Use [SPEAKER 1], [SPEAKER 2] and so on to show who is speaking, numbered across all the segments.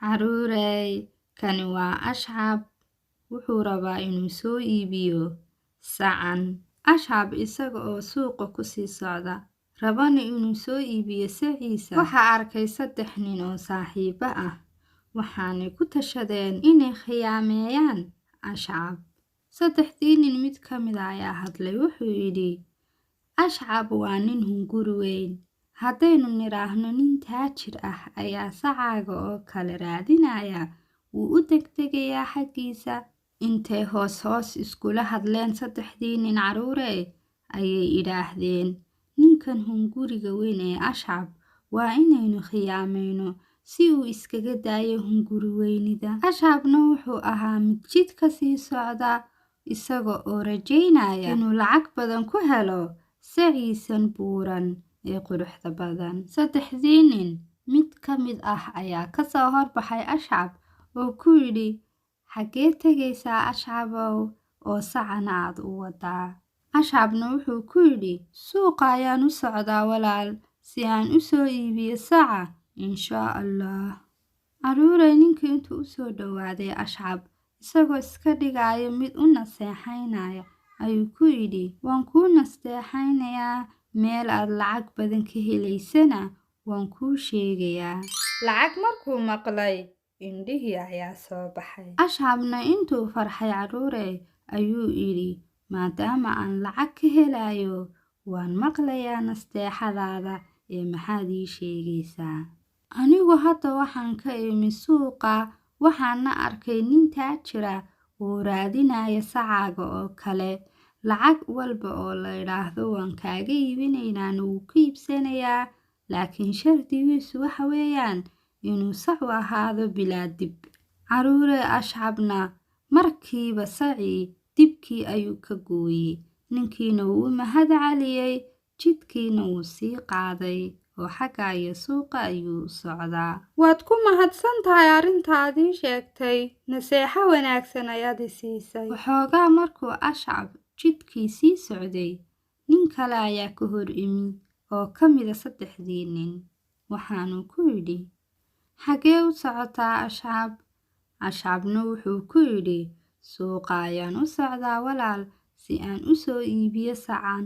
[SPEAKER 1] Caruurey, kani waa Ashcab. Wuxuu rabaa inuu soo iibiyo sacan. Ashcab isaga oo suuqa ku sii socda, rabana inuu soo iibiyo saciisa. Waxaa arkay 3 nin oo saaxiibo ah, waxaanay ku tashadeen inay khiyaameeyaan Ashcab. 3dii nin mid ka mid ah ayaa hadlay, wuxuu yidhi, Ashcab waa nin hunguri weyn. Haddaynu niraahno nin taajir ah ayaa sacaaga oo kale raadinaya, wuu u degdegayaa xaggiisa. Intay hoos iskula hadleen 3dii nin caruurey ayay idhaahdeen, ninkan hunguriga weyn ee Ashcab waa inaynu khiyaameyno si uu iskaga daayo hunguri weynida. Ashcabna wuxuu ahaa mid jidka sii socda, isaga oo rajaynaya inuu lacag badan ku helo saciisan buuran ee quruxda badan. 3dii nin mid ka mid ah ayaa ka soo horbaxay Ashcab oo ku yidhi, xagee tegaysaa Ashcabow oo sacan aad u wadaa? Ashcabna wuxuu ku yidhi, suuqa ayaan u socdaa walaal, si aan u soo iibiyo saca, inshaa Allah. Caruurey, ninkii intuu u soo dhowaaday Ashcab, isagoo iska dhigaya mid u naseexaynaya, ayuu ku yidhi, waan kuu nasteexaynayaa, meel aad lacag badan ka helaysana waan kuu sheegayaa. Lacag markuu maqlay, indhihii ayaa soo baxay. Ashcabna intuu farxay caruurey ayuu yidhi, maadaama aan lacag ka helayo, waan maqlayaa nasteexadaada ee maxaad ii sheegaysaa? Anigu hadda waxaan ka imi suuqa, waxaana arkay nin taajira oo raadinaya sacaaga oo kale. Lacag walba oo la idhaahdo waan kaaga iibinaynaa wuu ku iibsanayaa, laakiin shardigiisu waxa weeyaan inuu sacu ahaado bilaa dib. Caruurey, Ashcabna markiiba sacii dibkii ayuu ka gooyey. Ninkiina wuu u mahad celiyey, jidkiina wuu sii qaaday oo xagga iyo suuqa ayuu u socdaa. Waad ku mahadsantahay arrintaadii sheegtay, naseexo wanaagsan ayaad i siisay. Waxoogaa markuu Ashcab jidkii sii socday, nin kale ayaa ka hor imi oo ka mida 3dii nin. Waxaanuu ku yidhi, xagee u socotaa Ashcab? Ashcabna wuxuu ku yidhi, suuqa ayaan u socdaa walaal, si aan u soo iibiyo sacan.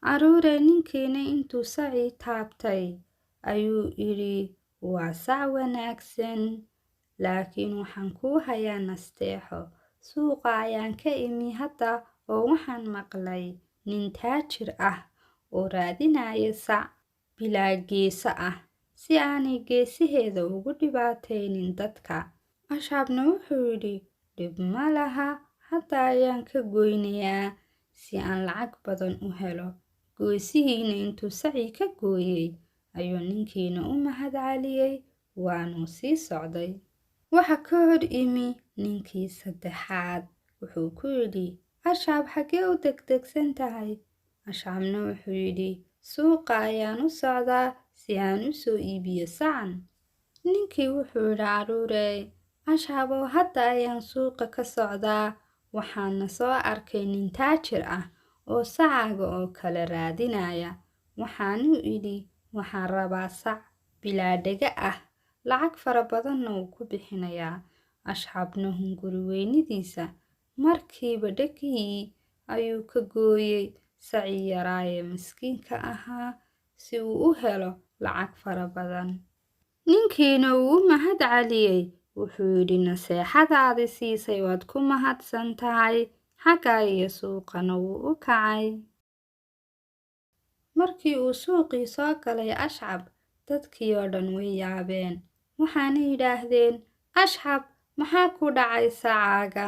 [SPEAKER 1] Caruurey, ninkiina intuu sacii taabtay ayuu yidhi, waa sac wanaagsan, laakiin waxaan kuu hayaa nasteexo. Suuqa ayaan ka imi hadda oo waxaan maqlay nin taajir ah oo raadinaya sac bilaa geeso ah, si aanay geesaheeda ugu dhibaataynin dadka. Ashcabna wuxuu yidhi, dhib ma laha, hadda ayaan ka goynayaa si aan lacag badan u helo. Goysihiina intuu sacii ka gooyey ayuu ninkiina u mahad celiyey, waanuu sii socday. Waxa ka hor imi ninkii 3aad, wuxuu ku yidhi, Ashcab xagee u degdegsan tahay? Ashcabna wuxuu yidhi, suuqa ayaan u socdaa si aan u soo iibiyo sacan. Ninkii wuxuu yidhi, caruurey, Ashcabow hadda ayaan suuqa ka socdaa, waxaana soo arkay nin taajir ah oo sacaaga oo kale raadinaya. Waxaanuu idhi, waxaan rabaa sac bilaa dhega ah, lacag fara badanna wuu ku bixinayaa. Ashcabna hunguri weynidiisa markiiba dhegihii ayuu ka gooyey sacii yaraaye miskiinka ahaa, si uu u helo lacag fara badan. Ninkiina wuu u mahad celiyey, wuxuu yidhi, naseexadaadi siisay waad ku mahadsan tahay. Xagga iyo suuqana wuu u kacay. Markii uu suuqii soo galay Ashcab, dadkii oo dhan way yaabeen, waxaana yidhaahdeen, Ashcab, maxaa ku dhacay sacaaga?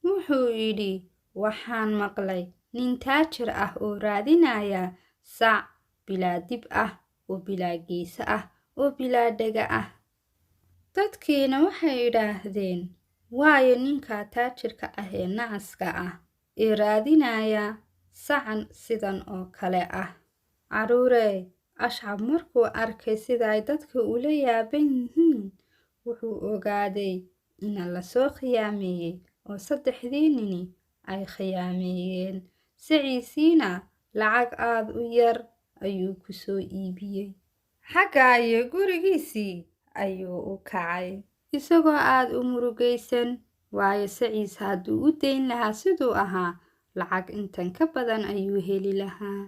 [SPEAKER 1] Wuxuu yidhi, waxaan maqlay nin taajir ah oo raadinaya sac bilaa dib ah, oo bilaa geeso ah, oo bilaa dhega ah. Dadkiina waxay idhaahdeen, waayo ninka taajirka ah ee nacaska ah ee raadinaya sacan sidan oo kale ah? Caruurey, Ashcab markuu arkay sida ay dadka ula yaaban yihiin, wuxuu ogaaday in la soo khiyaameeyey oo 3dii nini ay khiyaameeyeen. Saciisiina lacag aad u yar ayuu ku soo iibiyey. Xagga iyo gurigiisii ayuu u kacay isagoo aad u murugaysan waayo saciise hadduu u dayn lahaa siduu ahaa lacag intan ka badan ayuu heli lahaa